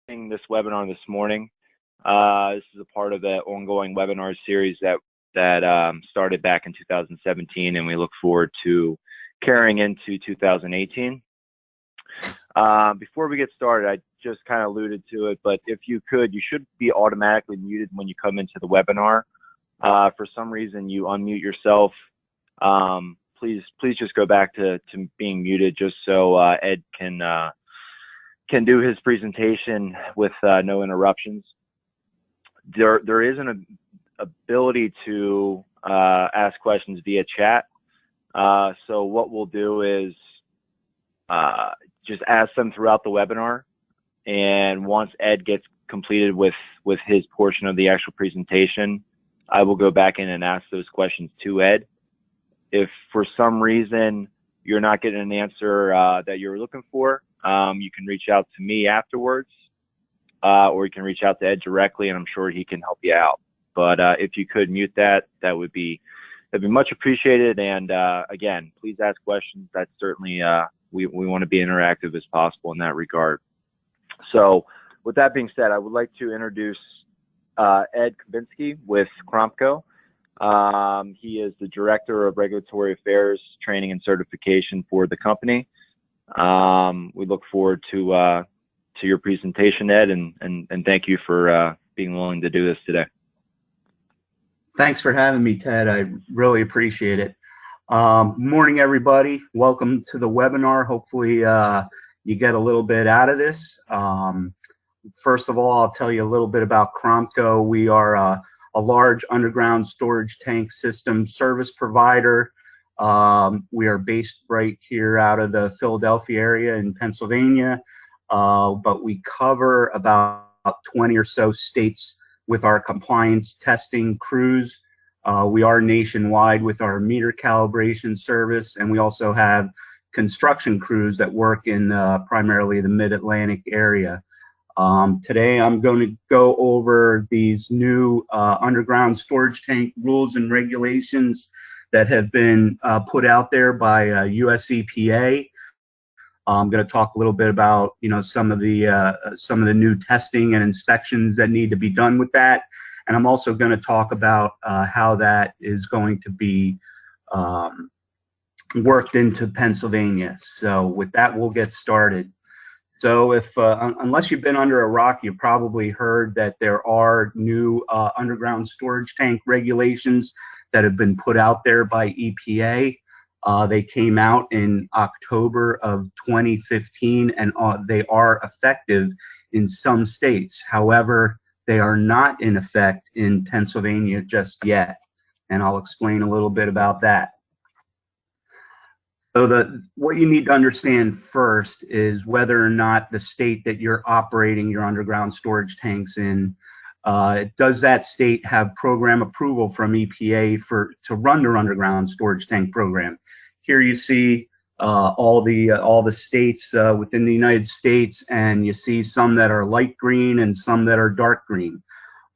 this webinar this morning. This is a part of the ongoing webinar series that started back in 2017, and we look forward to carrying into 2018. Before we get started, I just kind of alluded to it, but if you could, you should be automatically muted when you come into the webinar. For some reason you unmute yourself, please just go back to being muted, just so Ed can do his presentation with no interruptions. There is an ability to ask questions via chat. So what we'll do is just ask them throughout the webinar, and once Ed gets completed with his portion of the actual presentation, I will go back in and ask those questions to Ed. If for some reason you're not getting an answer that you're looking for, you can reach out to me afterwards, or you can reach out to Ed directly, and I'm sure he can help you out. But if you could mute that'd be much appreciated. And again, please ask questions. That's certainly we want to be interactive as possible in that regard. So with that being said, I would like to introduce Ed Kubinski with Kromko. He is the Director of Regulatory Affairs, Training and Certification for the company. We look forward to your presentation, Ed, and thank you for being willing to do this today. Thanks for having me, Ted. I really appreciate it. Morning, everybody. Welcome to the webinar. Hopefully you get a little bit out of this. First of all, I'll tell you a little bit about Kromko. We are a large underground storage tank system service provider. We are based right here out of the Philadelphia area in Pennsylvania, but we cover about 20 or so states with our compliance testing crews. We are nationwide with our meter calibration service, and we also have construction crews that work in primarily the Mid-Atlantic area. Today I'm going to go over these new underground storage tank rules and regulations that have been put out there by US EPA. I'm going to talk a little bit about some of the new testing and inspections that need to be done with that, and I'm also going to talk about how that is going to be worked into Pennsylvania. So with that, we'll get started. So unless you've been under a rock, you've probably heard that there are new underground storage tank regulations that have been put out there by EPA. They came out in October of 2015, and they are effective in some states. However, they are not in effect in Pennsylvania just yet, and I'll explain a little bit about that. So what you need to understand first is whether or not the state that you're operating your underground storage tanks in, does that state have program approval from EPA to run their underground storage tank program? Here you see all the states within the United States, and you see some that are light green and some that are dark green.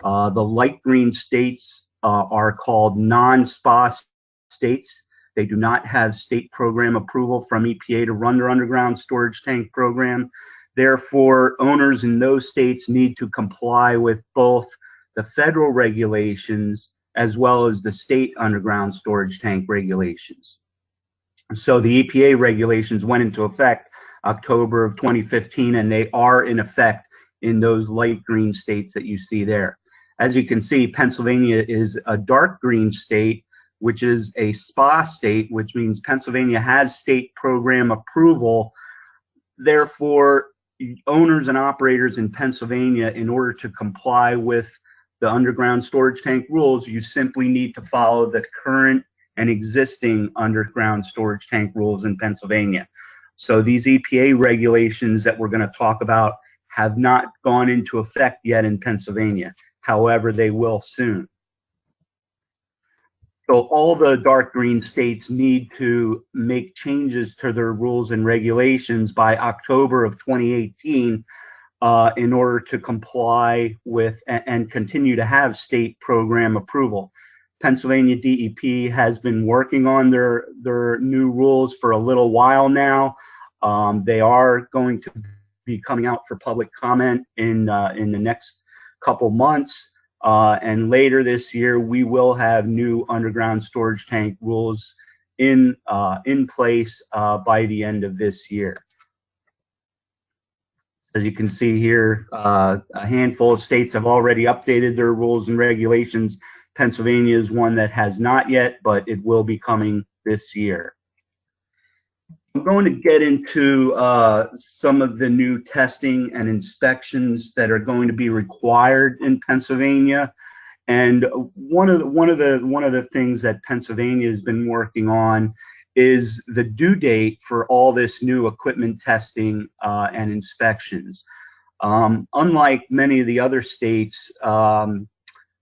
The light green states are called non-SPA states. They do not have state program approval from EPA to run their underground storage tank program. Therefore, owners in those states need to comply with both the federal regulations as well as the state underground storage tank regulations. So the EPA regulations went into effect October of 2015, and they are in effect in those light green states that you see there. As you can see, Pennsylvania is a dark green state, which is a SPA state, which means Pennsylvania has state program approval. Therefore, owners and operators in Pennsylvania, in order to comply with the underground storage tank rules, you simply need to follow the current and existing underground storage tank rules in Pennsylvania. So these EPA regulations that we're going to talk about have not gone into effect yet in Pennsylvania. However, they will soon. So all the dark green states need to make changes to their rules and regulations by October of 2018 in order to comply with and continue to have state program approval. Pennsylvania DEP has been working on their new rules for a little while now. They are going to be coming out for public comment in the next couple months. And later this year, we will have new underground storage tank rules in place by the end of this year. As you can see here, a handful of states have already updated their rules and regulations. Pennsylvania is one that has not yet, but it will be coming this year. I'm going to get into some of the new testing and inspections that are going to be required in Pennsylvania. And one of the things that Pennsylvania has been working on is the due date for all this new equipment testing and inspections. Unlike many of the other states,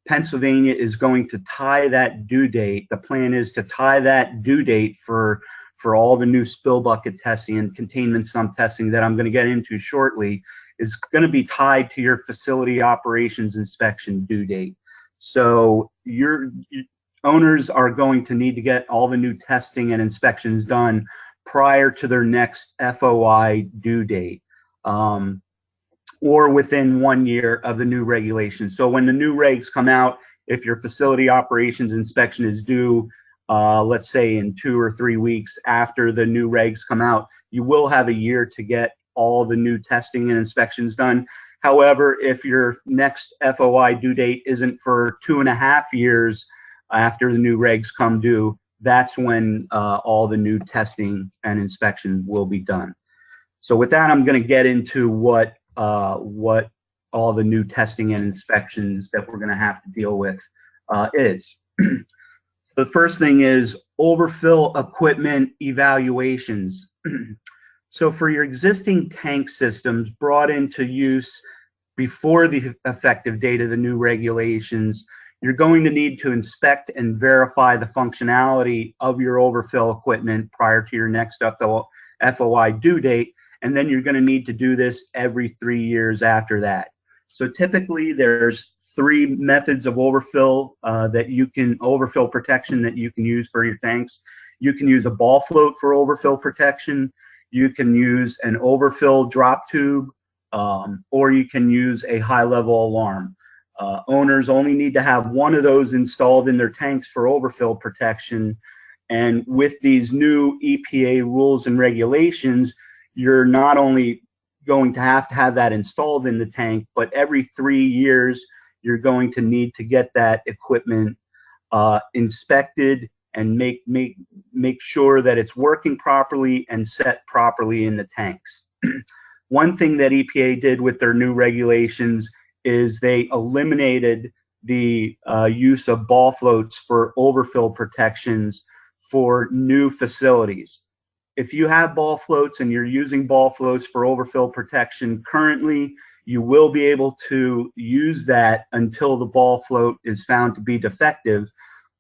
Pennsylvania is going to tie that due date. The plan is to tie that due date for all the new spill bucket testing and containment sump testing that I'm going to get into shortly is going to be tied to your facility operations inspection due date. So your owners are going to need to get all the new testing and inspections done prior to their next FOI due date, or within 1 year of the new regulations. So when the new regs come out, if your facility operations inspection is due, let's say in 2 or 3 weeks after the new regs come out, you will have a year to get all the new testing and inspections done. However, if your next FOI due date isn't for 2.5 years after the new regs come due, that's when all the new testing and inspections will be done. So with that, I'm going to get into what all the new testing and inspections that we're going to have to deal with is. The first thing is overfill equipment evaluations. So for your existing tank systems brought into use before the effective date of the new regulations, you're going to need to inspect and verify the functionality of your overfill equipment prior to your next FOI due date, and then you're going to need to do this every 3 years after that. So typically there's 3 methods of overfill overfill protection that you can use for your tanks. You can use a ball float for overfill protection. You can use an overfill drop tube, or you can use a high-level alarm. Owners only need to have one of those installed in their tanks for overfill protection. And with these new EPA rules and regulations, you're not only going to have that installed in the tank, but every 3 years, you're going to need to get that equipment inspected and make sure that it's working properly and set properly in the tanks. One thing that EPA did with their new regulations is they eliminated the use of ball floats for overfill protections for new facilities. If you have ball floats and you're using ball floats for overfill protection currently, you will be able to use that until the ball float is found to be defective.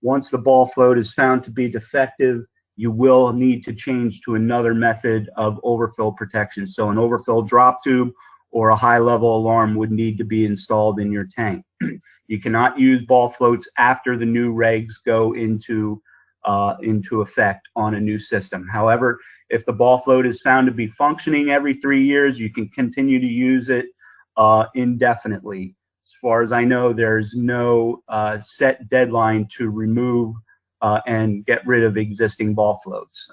Once the ball float is found to be defective, you will need to change to another method of overfill protection. So an overfill drop tube or a high-level alarm would need to be installed in your tank. You cannot use ball floats after the new regs go into effect on a new system. However, if the ball float is found to be functioning every 3 years, you can continue to use it indefinitely. As far as I know, there's no set deadline to remove and get rid of existing ball floats.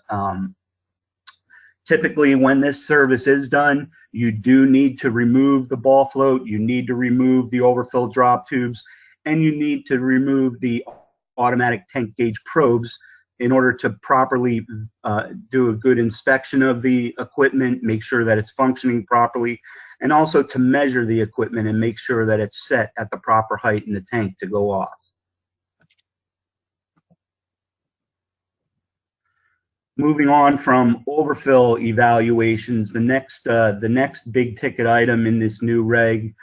Typically, when this service is done, you do need to remove the ball float, you need to remove the overfill drop tubes, and you need to remove the automatic tank gauge probes in order to properly do a good inspection of the equipment, make sure that it's functioning properly, and also to measure the equipment and make sure that it's set at the proper height in the tank to go off. Moving on from overfill evaluations, the next big ticket item in this new reg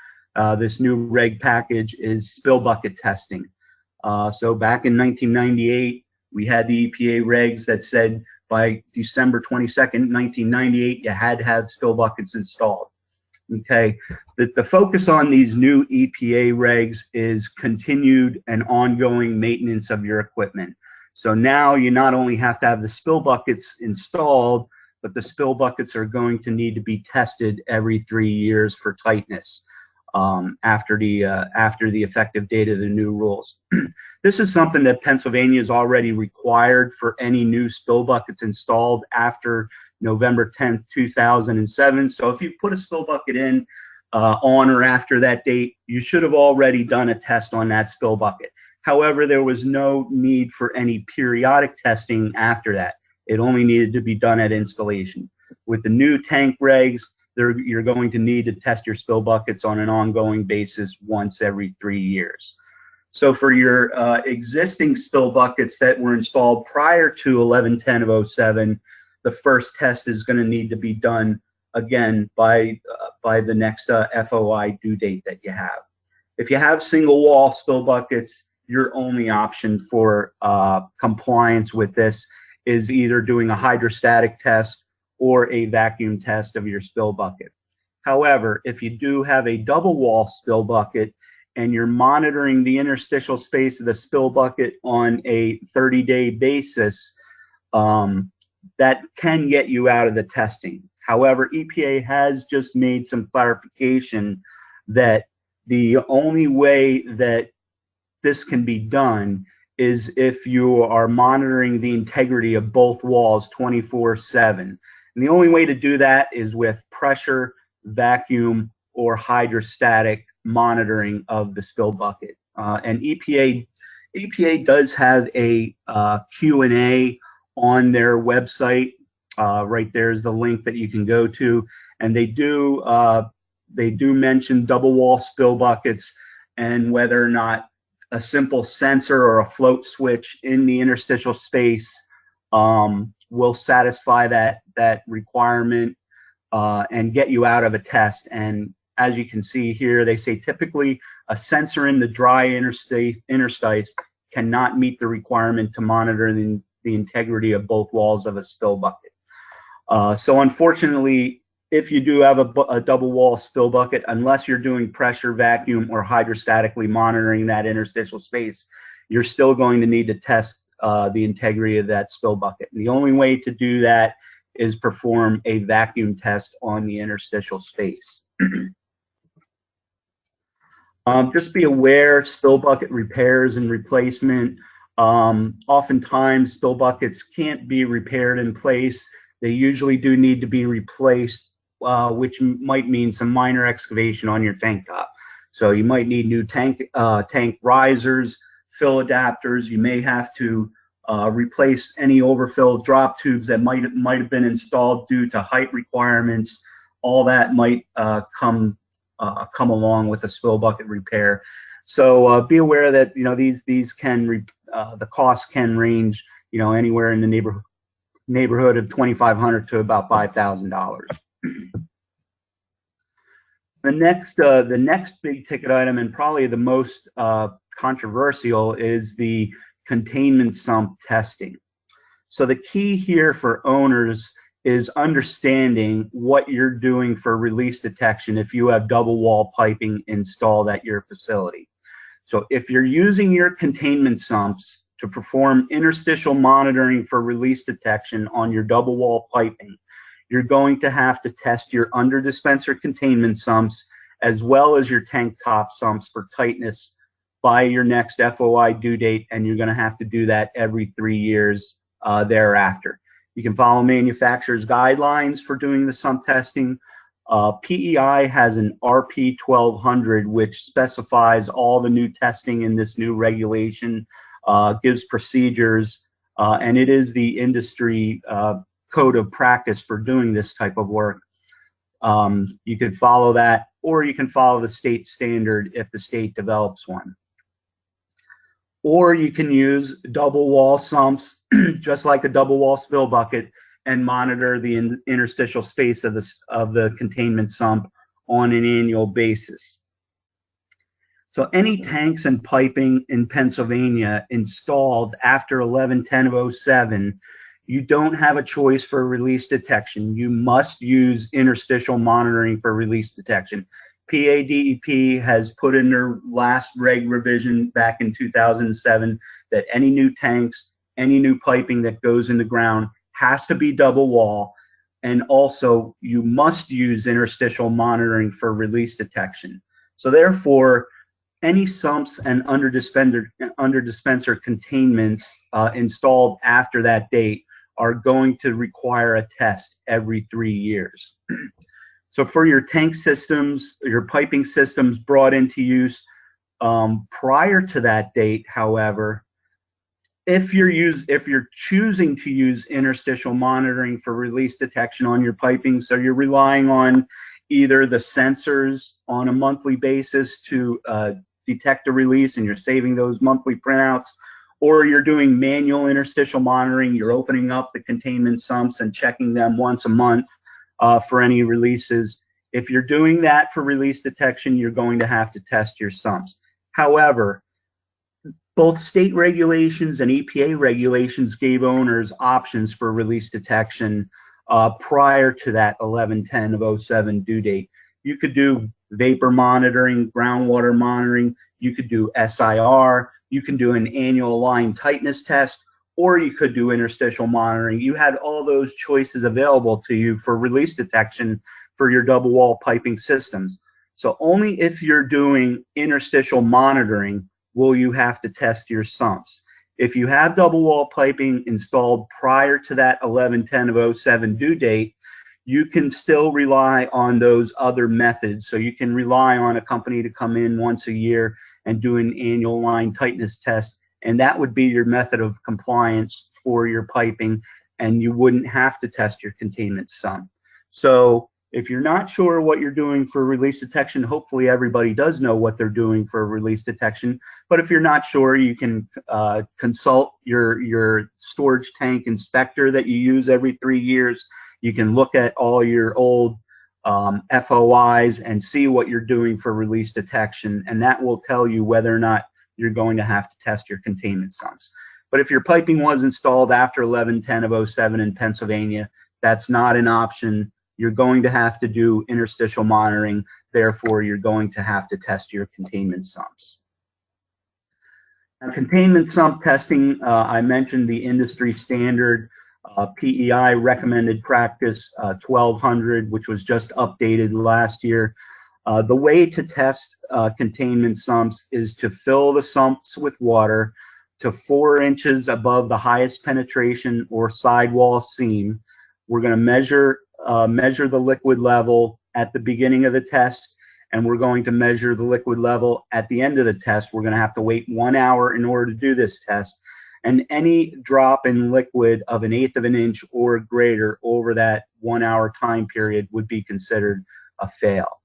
package is spill bucket testing. So back in 1998, we had the EPA regs that said by December 22nd, 1998, you had to have spill buckets installed. Okay, the focus on these new EPA regs is continued and ongoing maintenance of your equipment. So now you not only have to have the spill buckets installed, but the spill buckets are going to need to be tested every 3 years for tightness after the effective date of the new rules. This is something that Pennsylvania is already required for any new spill buckets installed after November 10th, 2007. So if you've put a spill bucket in on or after that date, you should have already done a test on that spill bucket. However, there was no need for any periodic testing after that. It only needed to be done at installation. With the new tank regs, you're going to need to test your spill buckets on an ongoing basis once every 3 years. So for your existing spill buckets that were installed prior to 11/10/07, the first test is going to need to be done again by the next FOI due date that you have. If you have single wall spill buckets, your only option for compliance with this is either doing a hydrostatic test or a vacuum test of your spill bucket. However, if you do have a double wall spill bucket and you're monitoring the interstitial space of the spill bucket on a 30-day basis, that can get you out of the testing. However, EPA has just made some clarification that the only way that this can be done is if you are monitoring the integrity of both walls 24/7. And the only way to do that is with pressure, vacuum, or hydrostatic monitoring of the spill bucket. And EPA does have a Q&A on their website. Right there is the link that you can go to, and they do mention double wall spill buckets and whether or not a simple sensor or a float switch in the interstitial space will satisfy that requirement and get you out of a test. And as you can see here, they say typically a sensor in the dry interstice cannot meet the requirement to monitor the integrity of both walls of a spill bucket. So unfortunately, if you do have a double wall spill bucket, unless you're doing pressure, vacuum, or hydrostatically monitoring that interstitial space, you're still going to need to test the integrity of that spill bucket. And the only way to do that is perform a vacuum test on the interstitial space. Just be aware, spill bucket repairs and replacement. Oftentimes, spill buckets can't be repaired in place. They usually do need to be replaced, which might mean some minor excavation on your tank top. So you might need new tank risers, fill adapters. You may have to replace any overfill drop tubes that might have been installed due to height requirements. All that might come along with a spill bucket repair. So be aware that these can the costs can range anywhere in the neighborhood of $2,500 to about $5,000. The next big ticket item, and probably the most controversial, is the containment sump testing. So the key here for owners is understanding what you're doing for release detection if you have double wall piping installed at your facility. So if you're using your containment sumps to perform interstitial monitoring for release detection on your double wall piping, you're going to have to test your under dispenser containment sumps as well as your tank top sumps for tightness by your next FOI due date, and you're going to have to do that every 3 years thereafter. You can follow manufacturer's guidelines for doing the sump testing. PEI has an RP 1200, which specifies all the new testing in this new regulation, gives procedures, and it is the industry code of practice for doing this type of work. You can follow that, or you can follow the state standard if the state develops one. Or you can use double wall sumps, just like a double wall spill bucket, and monitor the interstitial space of the containment sump on an annual basis. So any tanks and piping in Pennsylvania installed after 11/10/07, you don't have a choice for release detection. You must use interstitial monitoring for release detection. PA DEP has put in their last reg revision back in 2007 that any new tanks, any new piping that goes in the ground has to be double wall. and also you must use interstitial monitoring for release detection. So therefore, any sumps and under dispenser containments installed after that date are going to require a test every 3 years. So for your tank systems, your piping systems brought into use prior to that date, however, if you're choosing to use interstitial monitoring for release detection on your piping, so you're relying on either the sensors on a monthly basis to detect a release and you're saving those monthly printouts, or you're doing manual interstitial monitoring, you're opening up the containment sumps and checking them once a month for any releases. If you're doing that for release detection, you're going to have to test your sumps. However, both state regulations and EPA regulations gave owners options for release detection prior to that 11/10/07 due date. You could do vapor monitoring, groundwater monitoring, you could do SIR, you can do an annual line tightness test, or you could do interstitial monitoring. You had all those choices available to you for release detection for your double wall piping systems. So only if you're doing interstitial monitoring will you have to test your sumps. If you have double wall piping installed prior to that 11/10/07 due date, you can still rely on those other methods. So you can rely on a company to come in once a year and do an annual line tightness test, and that would be your method of compliance for your piping, and you wouldn't have to test your containment sump. So if you're not sure what you're doing for release detection, hopefully everybody does know what they're doing for release detection. But if you're not sure, you can consult your storage tank inspector that you use every 3 years. You can look at all your old FOIs and see what you're doing for release detection, and that will tell you whether or not you're going to have to test your containment sumps. But if your piping was installed after 11/10/07 in Pennsylvania, that's not an option. You're going to have to do interstitial monitoring, therefore you're going to have to test your containment sumps. Now, containment sump testing, I mentioned the industry standard PEI recommended practice 1200, which was just updated last year. The way to test containment sumps is to fill the sumps with water to 4 inches above the highest penetration or sidewall seam. We're going to measure the liquid level at the beginning of the test, and we're going to measure the liquid level at the end of the test. We're going to have to wait 1 hour in order to do this test, and any drop in liquid of 1/8 of an inch or greater over that 1 hour time period would be considered a fail.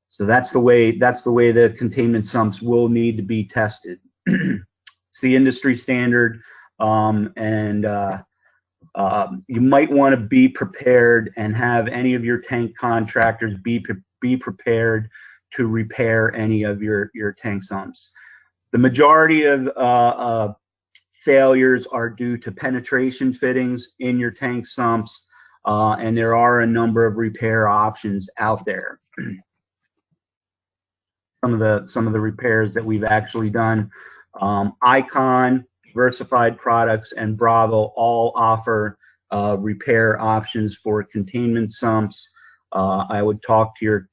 So that's the way the containment sumps will need to be tested. It's the industry standard, and you might want to be prepared and have any of your tank contractors be prepared to repair any of your tank sumps. The majority of failures are due to penetration fittings in your tank sumps, and there are a number of repair options out there. Some of the repairs that we've actually done, Icon, Versified Products, and Bravo all offer repair options for containment sumps. I would talk to your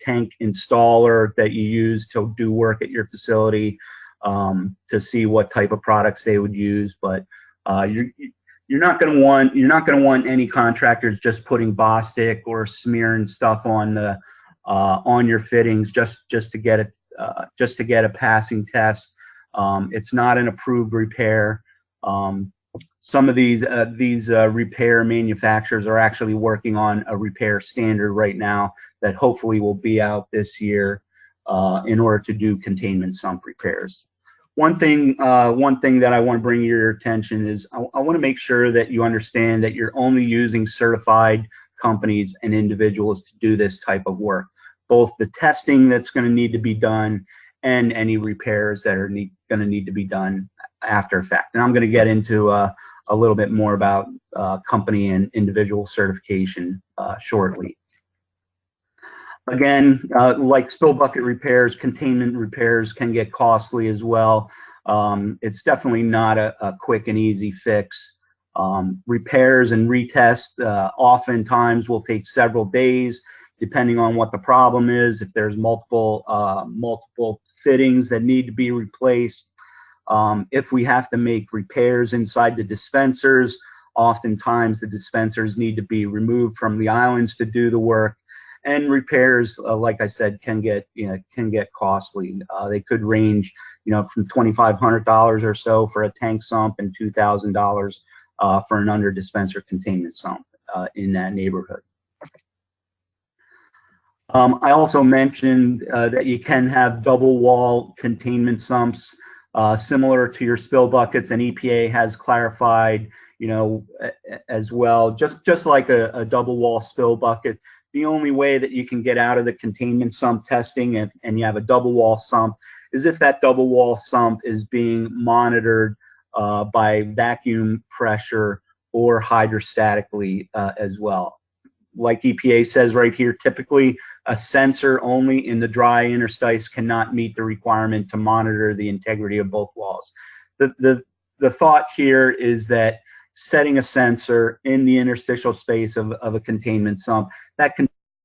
tank installer that you use to do work at your facility to see what type of products they would use. But you're not going to want any contractors just putting Bostik or smearing stuff on your fittings just to get a passing test. It's not an approved repair. Some of these repair manufacturers are actually working on a repair standard right now that hopefully will be out this year in order to do containment sump repairs. One thing that I want to bring to your attention is I want to make sure that you understand that you're only using certified companies and individuals to do this type of work, both the testing that's going to need to be done and any repairs that are going to need to be done after effect. And I'm going to get into a little bit more about company and individual certification shortly. Again, like spill bucket repairs, containment repairs can get costly as well. It's definitely not a quick and easy fix. Repairs and retests oftentimes will take several days, depending on what the problem is. If there's multiple fittings that need to be replaced, if we have to make repairs inside the dispensers, oftentimes the dispensers need to be removed from the islands to do the work. And repairs, like I said, can get costly. They could range, from $2,500 or so for a tank sump and $2,000 for an under dispenser containment sump in that neighborhood. I also mentioned that you can have double wall containment sumps similar to your spill buckets, and EPA has clarified, as well, just like a double wall spill bucket. The only way that you can get out of the containment sump testing and you have a double wall sump is if that double wall sump is being monitored by vacuum pressure or hydrostatically as well. Like EPA says right here, typically a sensor only in the dry interstice cannot meet the requirement to monitor the integrity of both walls. The thought here is that setting a sensor in the interstitial space of a containment sump, that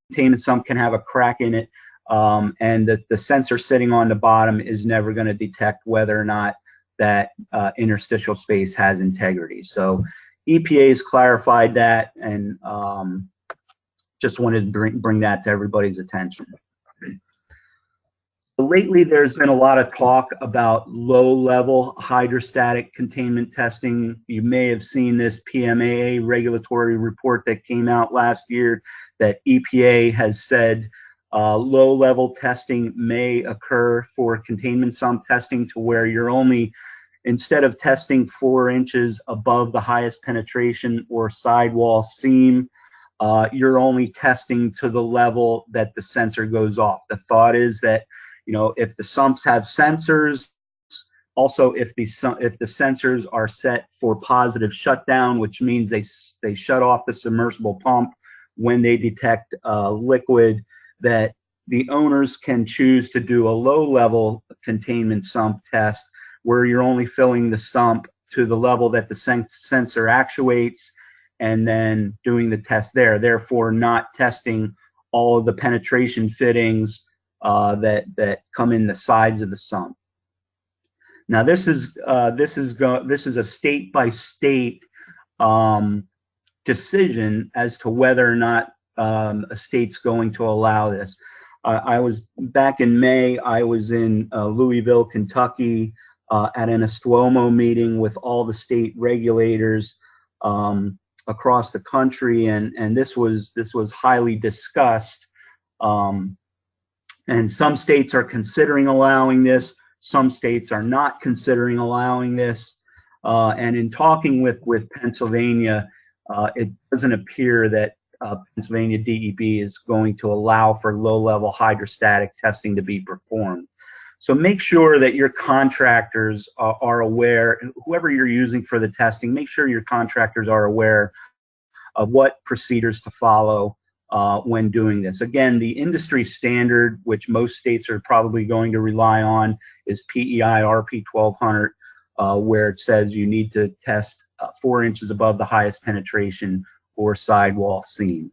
containment sump can have a crack in it, and the sensor sitting on the bottom is never going to detect whether or not that interstitial space has integrity. So EPA has clarified that, and just wanted to bring that to everybody's attention. Lately, there's been a lot of talk about low-level hydrostatic containment testing. You may have seen this PMAA regulatory report that came out last year that EPA has said low-level testing may occur for containment sump testing, to where you're only, instead of testing 4 inches above the highest penetration or sidewall seam, you're only testing to the level that the sensor goes off. The thought is that, if the sumps have sensors, also if the sensors are set for positive shutdown, which means they shut off the submersible pump when they detect liquid, that the owners can choose to do a low-level containment sump test where you're only filling the sump to the level that the sensor actuates, and then doing the test there, therefore not testing all of the penetration fittings that come in the sides of the sump. Now this is a state-by-state decision as to whether or not a state's going to allow this. I was back in May. I was in Louisville, Kentucky, at an Estomo meeting with all the state regulators across the country, and this was highly discussed. And some states are considering allowing this. Some states are not considering allowing this. And in talking with Pennsylvania, it doesn't appear that Pennsylvania DEP is going to allow for low-level hydrostatic testing to be performed. So make sure that your contractors are aware, whoever you're using for the testing, make sure your contractors are aware of what procedures to follow when doing this. Again, the industry standard, which most states are probably going to rely on, is PEI RP 1200, where it says you need to test 4 inches above the highest penetration or sidewall seam.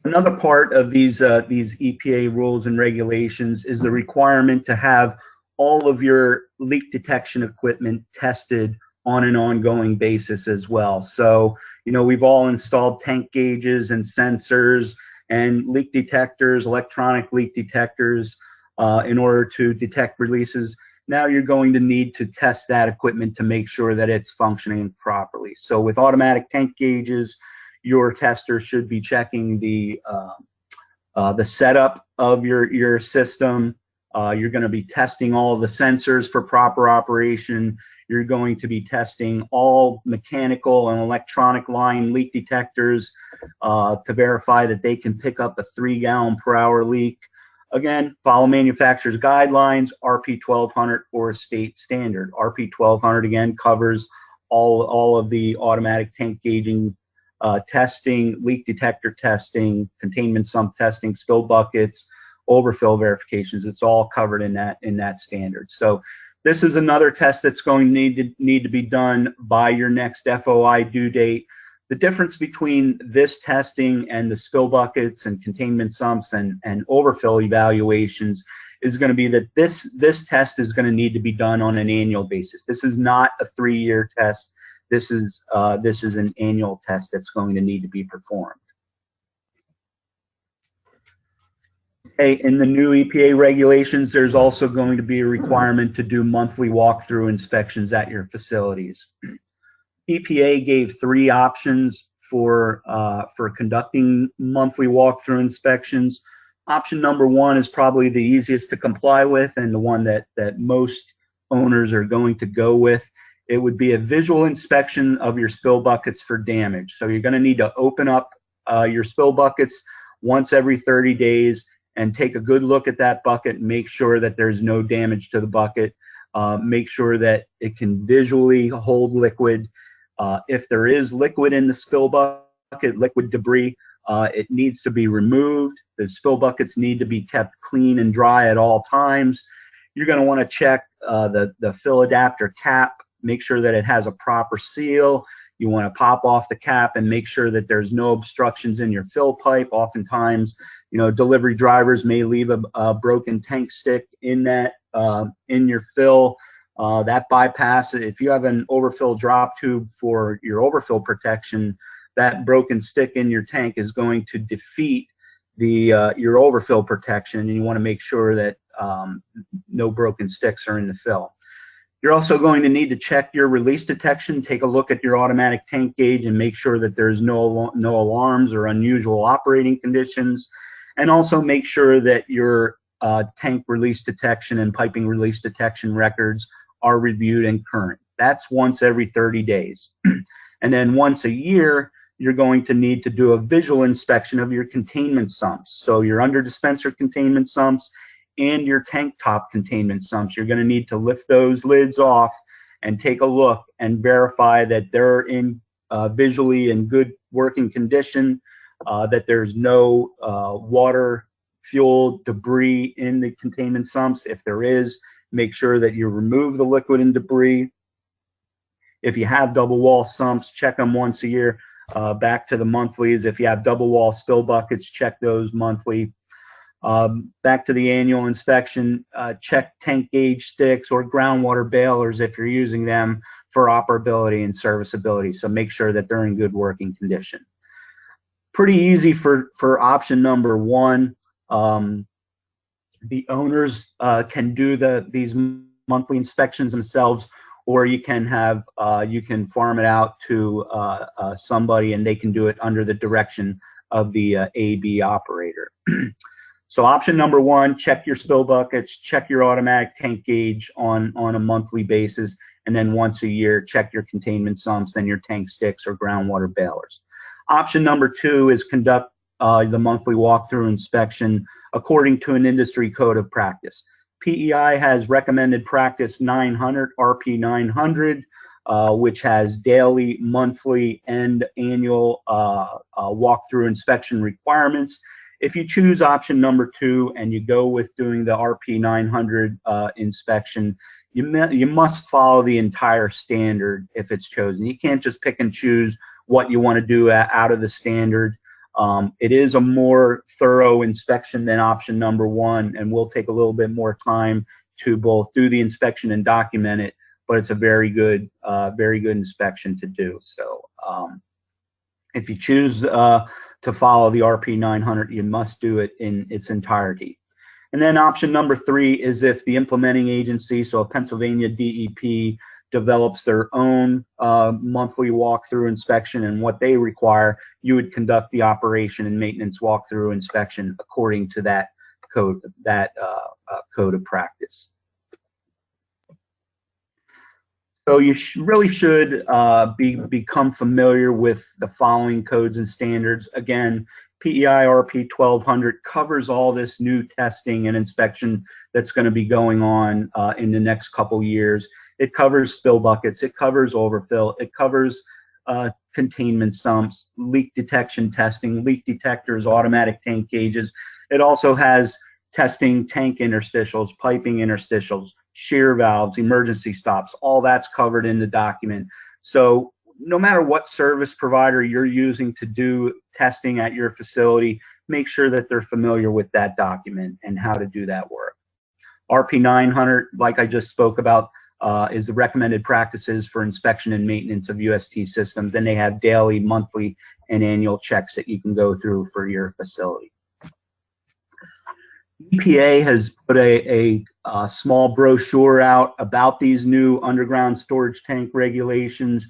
Another part of these EPA rules and regulations is the requirement to have all of your leak detection equipment tested on an ongoing basis as well. So, we've all installed tank gauges and sensors and leak detectors, electronic leak detectors, in order to detect releases. Now you're going to need to test that equipment to make sure that it's functioning properly. So with automatic tank gauges, your tester should be checking the setup of your system. You're going to be testing all of the sensors for proper operation. You're going to be testing all mechanical and electronic line leak detectors to verify that they can pick up a 3-gallon-per-hour leak. Again, follow manufacturer's guidelines, RP 1200 or state standard. RP 1200 again covers all of the automatic tank gauging testing, leak detector testing, containment sump testing, spill buckets, overfill verifications. It's all covered in that standard. So This is another test that's going to need to be done by your next FOI due date. The difference between this testing and the spill buckets and containment sumps and overfill evaluations is going to be that this test is going to need to be done on an annual basis. This is not a 3-year test. This is an annual test that's going to need to be performed. In the new EPA regulations, there's also going to be a requirement to do monthly walkthrough inspections at your facilities. EPA gave 3 options for conducting monthly walkthrough inspections. Option number 1 is probably the easiest to comply with and the one that most owners are going to go with. It would be a visual inspection of your spill buckets for damage. So you're going to need to open up your spill buckets once every 30 days and take a good look at that bucket and make sure that there's no damage to the bucket. Make sure that it can visually hold liquid. If there is liquid in the spill bucket, liquid debris, it needs to be removed. The spill buckets need to be kept clean and dry at all times. You're going to want to check the fill adapter cap, make sure that it has a proper seal. You want to pop off the cap and make sure that there's no obstructions in your fill pipe. Oftentimes, delivery drivers may leave a broken tank stick in your fill. That bypass, if you have an overfill drop tube for your overfill protection, that broken stick in your tank is going to defeat your overfill protection, and you want to make sure that no broken sticks are in the fill. You're also going to need to check your release detection, take a look at your automatic tank gauge and make sure that there's no alarms or unusual operating conditions, and also make sure that your tank release detection and piping release detection records are reviewed and current. That's once every 30 days. And then once a year, you're going to need to do a visual inspection of your containment sumps. So your under dispenser containment sumps and your tank top containment sumps. You're going to need to lift those lids off and take a look and verify that they're in visually in good working condition, that there's no water, fuel, debris in the containment sumps. If there is, make sure that you remove the liquid and debris. If you have double wall sumps, check them once a year. Back to the monthlies. If you have double wall spill buckets, check those monthly. Back to the annual inspection, check tank gauge sticks or groundwater bailers if you're using them for operability and serviceability. So make sure that they're in good working condition. Pretty easy for option number 1. The owners can do these monthly inspections themselves, or you can have you can farm it out to somebody and they can do it under the direction of the AB operator. So option number 1, check your spill buckets, check your automatic tank gauge on a monthly basis, and then once a year, check your containment sumps and your tank sticks or groundwater bailers. Option number 2 is conduct the monthly walkthrough inspection according to an industry code of practice. PEI has recommended practice 900, RP 900, which has daily, monthly, and annual walkthrough inspection requirements. If you choose option number 2 and you go with doing the RP 900 inspection, you must follow the entire standard if it's chosen. You can't just pick and choose what you want to do out of the standard. It is a more thorough inspection than option number 1, and will take a little bit more time to both do the inspection and document it, but it's a very good inspection to do. So if you choose to follow the RP 900, you must do it in its entirety. And then option number 3 is if the implementing agency, so Pennsylvania DEP, develops their own monthly walkthrough inspection and what they require, you would conduct the operation and maintenance walkthrough inspection according to that code, code of practice. So you really should become familiar with the following codes and standards. Again, PEI RP 1200 covers all this new testing and inspection that's going to be going on in the next couple years. It covers spill buckets, it covers overfill, it covers containment sumps, leak detection testing, leak detectors, automatic tank gauges. It also has testing tank interstitials, piping interstitials, shear valves, emergency stops, all that's covered in the document. So no matter what service provider you're using to do testing at your facility, make sure that they're familiar with that document and how to do that work. RP 900, like I just spoke about, is the recommended practices for inspection and maintenance of UST systems, and they have daily, monthly, and annual checks that you can go through for your facility. EPA has put a small brochure out about these new underground storage tank regulations.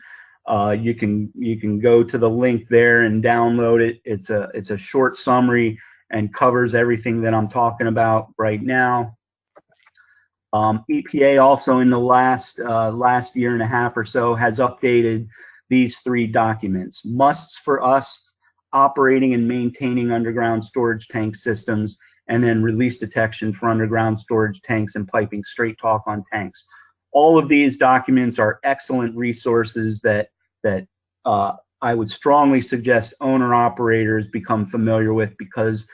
You can go to the link there and download it. It's a short summary and covers everything that I'm talking about right now. EPA also in the last year and a half or so has updated these 3 documents. Musts for us operating and maintaining underground storage tank systems, and then release detection for underground storage tanks and piping straight talk on tanks. All of these documents are excellent resources that I would strongly suggest owner-operators become familiar with, because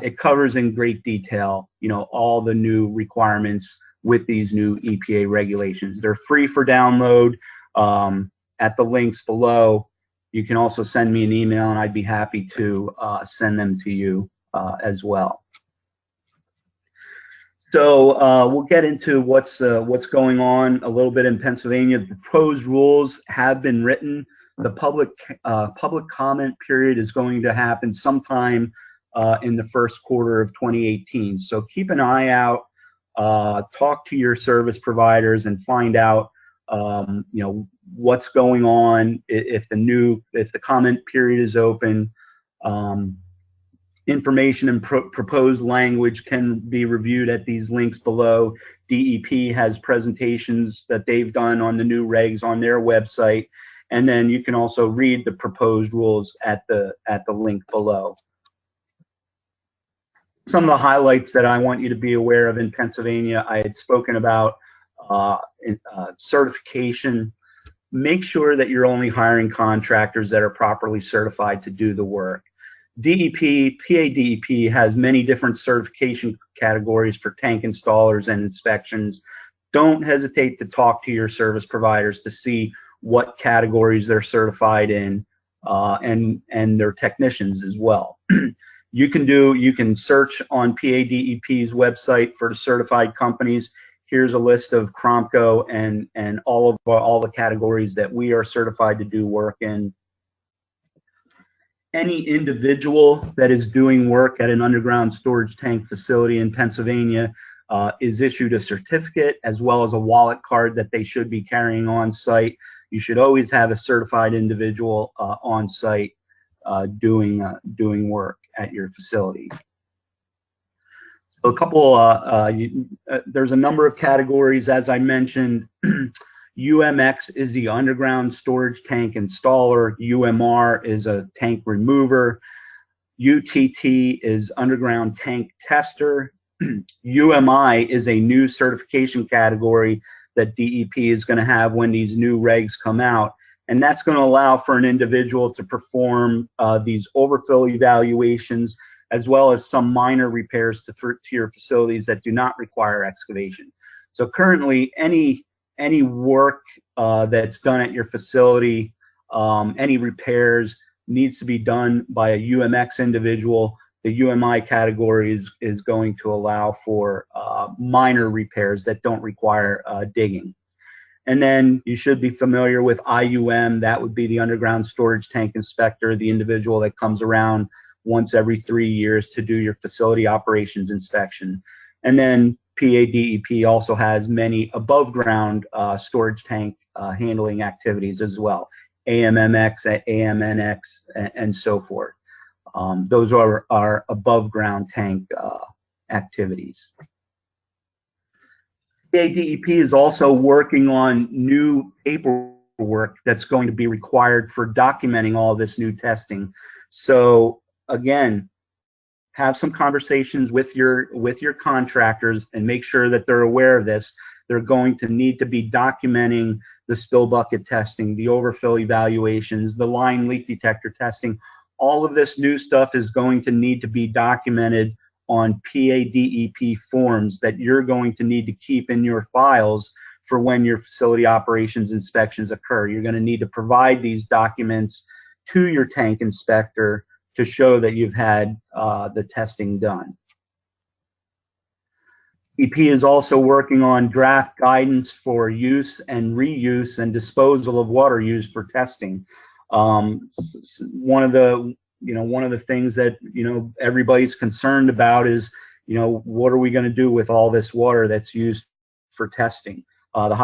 it covers in great detail, all the new requirements with these new EPA regulations. They're free for download at the links below. You can also send me an email, and I'd be happy to send them to you as well. So we'll get into what's going on a little bit in Pennsylvania. The proposed rules have been written. The public comment period is going to happen sometime in the first quarter of 2018. So keep an eye out. Talk to your service providers and find out what's going on, if the comment period is open. Information and proposed language can be reviewed at these links below. DEP has presentations that they've done on the new regs on their website, and then you can also read the proposed rules at the link below. Some of the highlights that I want you to be aware of in Pennsylvania, I had spoken about certification. Make sure that you're only hiring contractors that are properly certified to do the work. DEP, PA DEP has many different certification categories for tank installers and inspections. Don't hesitate to talk to your service providers to see what categories they're certified in, and their technicians as well. You can search on PA DEP's website for the certified companies. Here's a list of Cromco and all the categories that we are certified to do work in. Any individual that is doing work at an underground storage tank facility in Pennsylvania is issued a certificate as well as a wallet card that they should be carrying on site. You should always have a certified individual on site doing work at your facility. So a couple, there's a number of categories, as I mentioned. UMX is the underground storage tank installer. UMR is a tank remover. UTT is underground tank tester. UMI is a new certification category that DEP is going to have when these new regs come out. And that's going to allow for an individual to perform these overfill evaluations, as well as some minor repairs to your facilities that do not require excavation. So currently, any work that's done at your facility, any repairs, needs to be done by a UMX individual. The UMI category is going to allow for minor repairs that don't require digging. And then you should be familiar with IUM. That would be the underground storage tank inspector, the individual that comes around once every 3 years to do your facility operations inspection. And then PA DEP also has many above ground storage tank handling activities as well. AMMX, AMNX, and so forth. Those are above ground tank activities. PA DEP is also working on new paperwork that's going to be required for documenting all this new testing. So again, have some conversations with your contractors and make sure that they're aware of this. They're going to need to be documenting the spill bucket testing, the overfill evaluations, the line leak detector testing. All of this new stuff is going to need to be documented on PA DEP forms that you're going to need to keep in your files for when your facility operations inspections occur. You're going to need to provide these documents to your tank inspector to show that you've had the testing done. EP is also working on draft guidance for use and reuse and disposal of water used for testing. One of the things that everybody's concerned about is what are we going to do with all this water that's used for testing, the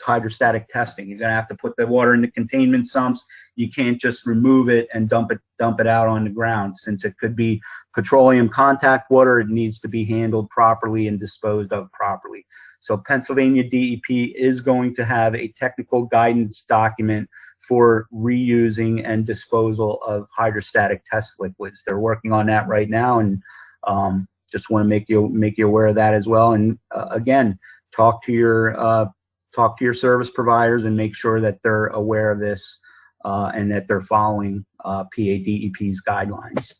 hydrostatic testing. You're going to have to put the water into containment sumps. You can't just remove it and dump it out on the ground. Since it could be petroleum contact water, it needs to be handled properly and disposed of properly. So Pennsylvania DEP is going to have a technical guidance document for reusing and disposal of hydrostatic test liquids. They're working on that right now, and just want to make you aware of that as well. And again, talk to your service providers and make sure that they're aware of this and that they're following PA DEP's guidelines.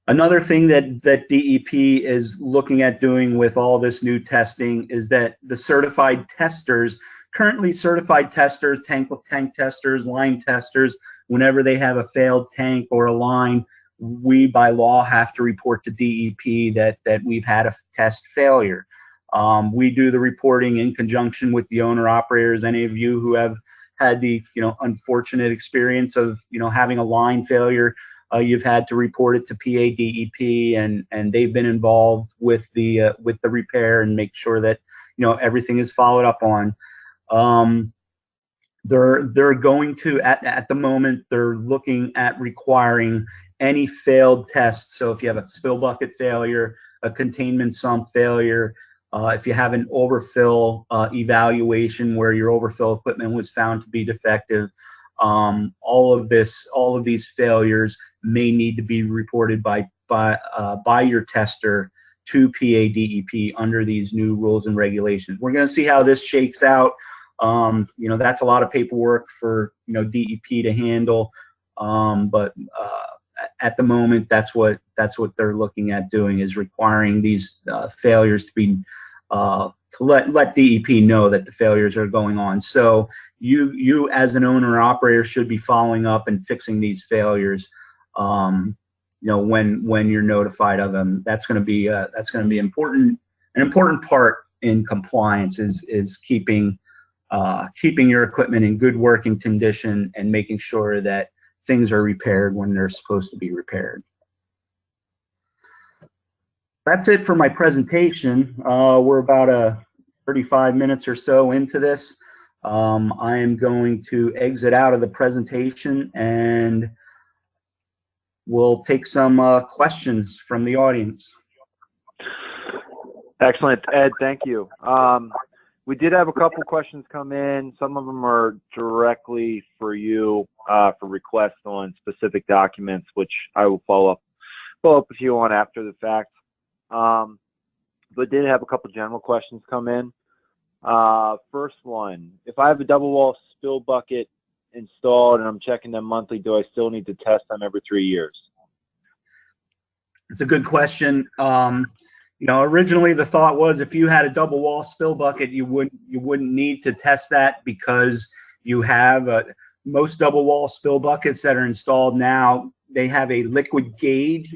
Another thing that DEP is looking at doing with all this new testing is that the certified testers, currently certified testers, tank testers, line testers, whenever they have a failed tank or a line, we by law have to report to DEP that we've had a test failure. We do the reporting in conjunction with the owner operators. Any of you who have had the unfortunate experience of having a line failure, you've had to report it to PA DEP, and they've been involved with the repair and make sure that everything is followed up on. They're going to at the moment they're looking at requiring any failed tests. So if you have a spill bucket failure, a containment sump failure, if you have an overfill evaluation where your overfill equipment was found to be defective, all of these failures may need to be reported by your tester to PA DEP under these new rules and regulations. We're going to see how this shakes out. That's a lot of paperwork for DEP to handle, but at the moment, that's what they're looking at doing, is requiring these failures to be to let DEP know that the failures are going on. So you as an owner or operator should be following up and fixing these failures. When you're notified of them, that's going to be an important part in compliance is keeping your equipment in good working condition and making sure that things are repaired when they're supposed to be repaired. That's it for my presentation. We're about 35 minutes or so into this. I am going to exit out of the presentation and we'll take some questions from the audience. Excellent, Ed, thank you. We did have a couple questions come in. Some of them are directly for you for requests on specific documents, which I will follow up with you on after the fact. But did have a couple general questions come in. First one, if I have a double wall spill bucket installed and I'm checking them monthly, do I still need to test them every 3 years? It's a good question. Originally the thought was if you had a double wall spill bucket, you wouldn't need to test that because you have most double wall spill buckets that are installed now, they have a liquid gauge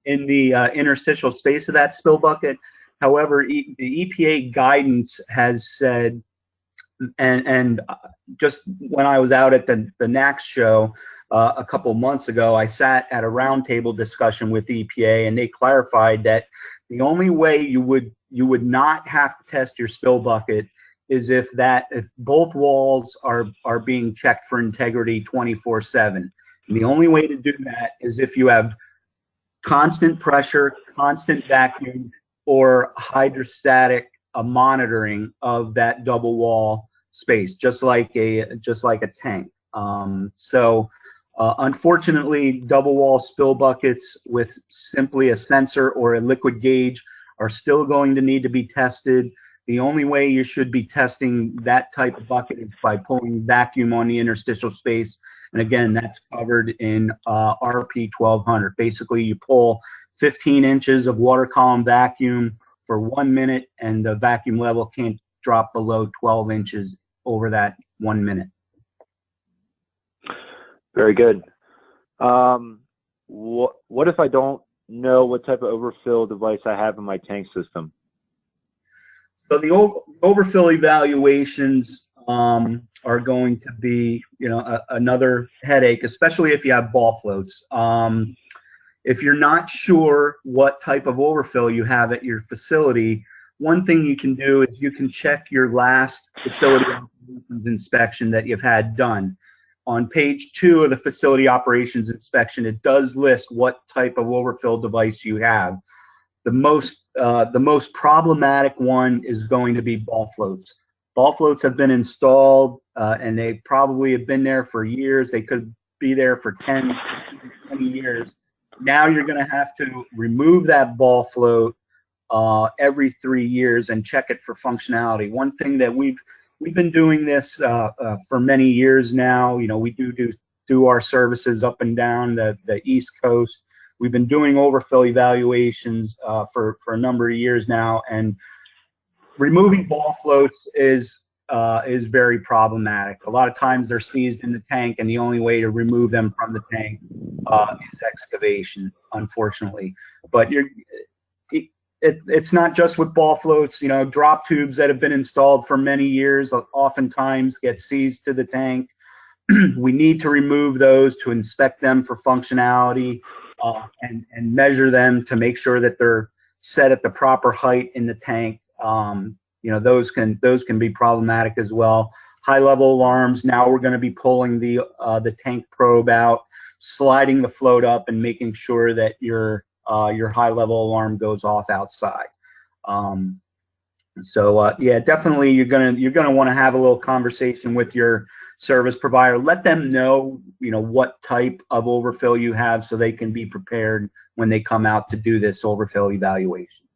in the interstitial space of that spill bucket. However, the EPA guidance has said, and just when I was out at the NACS show a couple months ago, I sat at a roundtable discussion with EPA, and they clarified that the only way you would not have to test your spill bucket is if both walls are being checked for integrity 24/7. And the only way to do that is if you have constant pressure, constant vacuum, or hydrostatic monitoring of that double wall space, just like a tank. Unfortunately, double wall spill buckets with simply a sensor or a liquid gauge are still going to need to be tested. The only way you should be testing that type of bucket is by pulling vacuum on the interstitial space And again, that's covered in RP 1200. Basically, you pull 15 inches of water column vacuum for 1 minute, and the vacuum level can't drop below 12 inches over that 1 minute. Very good. What if I don't know what type of overfill device I have in my tank system? So the overfill evaluations are going to be, another headache, especially if you have ball floats. If you're not sure what type of overfill you have at your facility, one thing you can do is you can check your last facility operations inspection that you've had done. On page 2 of the facility operations inspection, it does list what type of overfill device you have. The most problematic one is going to be ball floats. Ball floats have been installed, and they probably have been there for years. They could be there for 10, 20 years. Now you're going to have to remove that ball float every 3 years and check it for functionality. One thing that we've been doing this for many years now. We do our services up and down the East Coast. We've been doing overfill evaluations for a number of years now, and removing ball floats is very problematic. A lot of times they're seized in the tank, and the only way to remove them from the tank is excavation, unfortunately. But it's not just with ball floats. Drop tubes that have been installed for many years oftentimes get seized to the tank. We need to remove those to inspect them for functionality and measure them to make sure that they're set at the proper height in the tank. Those can be problematic as well. High level alarms. Now we're going to be pulling the tank probe out, sliding the float up, and making sure that your high level alarm goes off outside. Yeah, definitely you're gonna want to have a little conversation with your service provider. Let them know what type of overfill you have, so they can be prepared when they come out to do this overfill evaluation.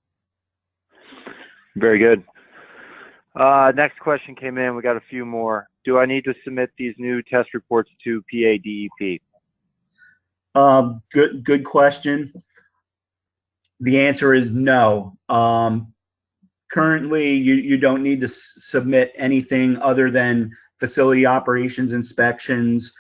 Very good. Next question came in. We got a few more. Do I need to submit these new test reports to PA DEP? Good question. The answer is no. Currently, you don't need to submit anything other than facility operations inspections,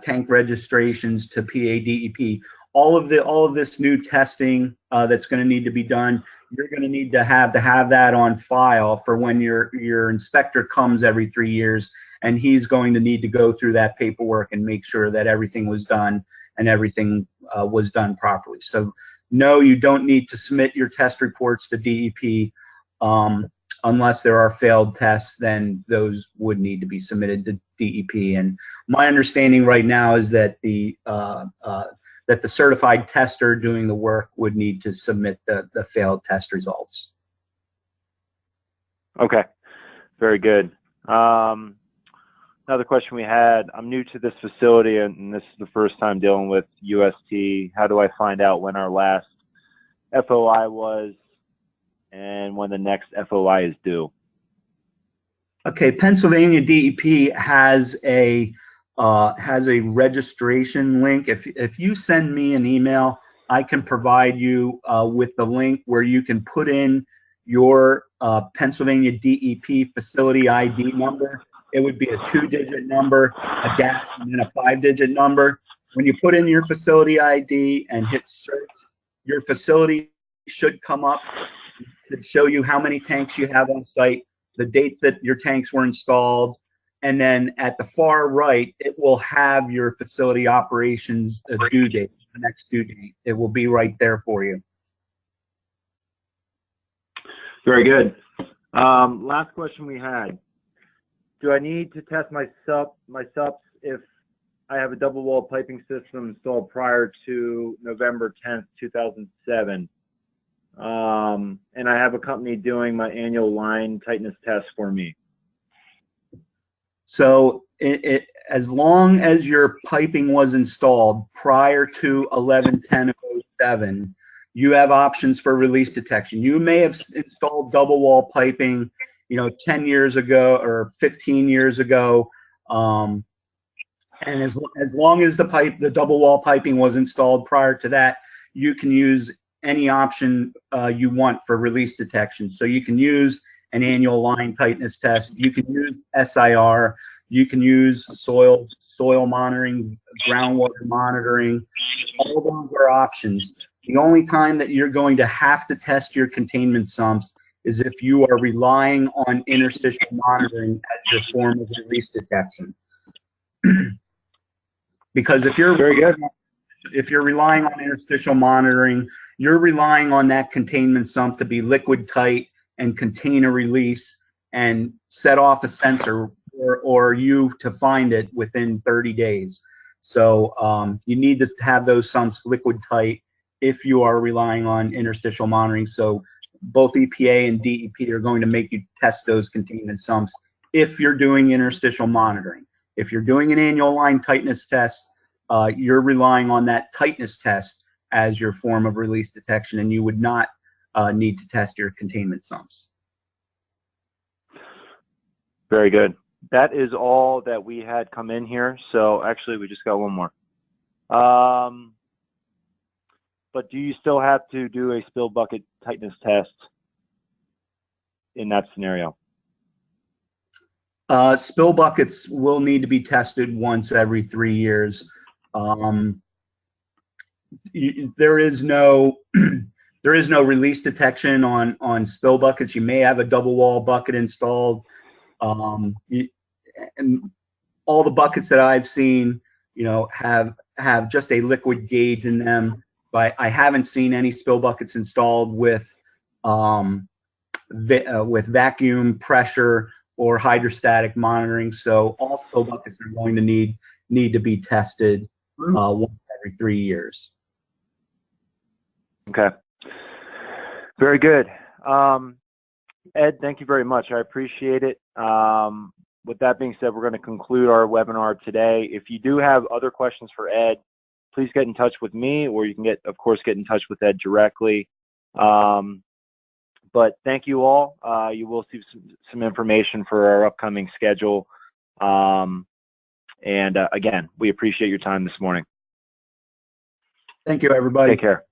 tank registrations to PA DEP. All of this new testing that's going to need to be done, you're going to need to have that on file for when your inspector comes every 3 years, and he's going to need to go through that paperwork and make sure that everything was done and everything was done properly. So no, you don't need to submit your test reports to DEP unless there are failed tests. Then those would need to be submitted to DEP. And my understanding right now is that the certified tester doing the work would need to submit the failed test results. Okay, very good. Another question we had, I'm new to this facility and this is the first time dealing with UST. How do I find out when our last FOI was and when the next FOI is due? Okay, Pennsylvania DEP has a registration link. If you send me an email, I can provide you with the link where you can put in your Pennsylvania DEP facility ID number. It would be a 2-digit number, a dash, and then a 5-digit number. When you put in your facility ID and hit search, your facility should come up to show you how many tanks you have on site, the dates that your tanks were installed, and then at the far right, it will have your facility operations due date, the next due date. It will be right there for you. Very good. Last question we had. Do I need to test my SUPs if I have a double wall piping system installed prior to November 10th, 2007? And I have a company doing my annual line tightness test for me. So as long as your piping was installed prior to 11/10/07, you have options for release detection. You may have installed double wall piping 10 years ago or 15 years ago, and And as long as the double wall piping was installed prior to that, you can use any option you want for release detection. So you can use an annual line tightness test. You can use SIR. You can use soil monitoring, groundwater monitoring. All those are options. The only time that you're going to have to test your containment sumps is if you are relying on interstitial monitoring as your form of release detection. Because if you're relying on interstitial monitoring, you're relying on that containment sump to be liquid tight and contain a release and set off a sensor or you to find it within 30 days. So you need to have those sumps liquid tight if you are relying on interstitial monitoring. So both EPA and DEP are going to make you test those containment sumps if you're doing interstitial monitoring. If you're doing an annual line tightness test, you're relying on that tightness test as your form of release detection, and you would not need to test your containment sumps. Very good. That is all that we had come in here. So actually, we just got one more. But do you still have to do a spill bucket tightness test in that scenario? Spill buckets will need to be tested once every 3 years. There is no release detection on spill buckets. You may have a double wall bucket installed, and all the buckets that I've seen, have just a liquid gauge in them. But I haven't seen any spill buckets installed with vacuum pressure or hydrostatic monitoring. So all spill buckets are going to need to be tested once every 3 years. Okay. Very good. Ed, thank you very much. I appreciate it. With that being said, we're going to conclude our webinar today. If you do have other questions for Ed, please get in touch with me, or you can of course, get in touch with Ed directly. But thank you all. You will see some information for our upcoming schedule. And again, we appreciate your time this morning. Thank you, everybody. Take care.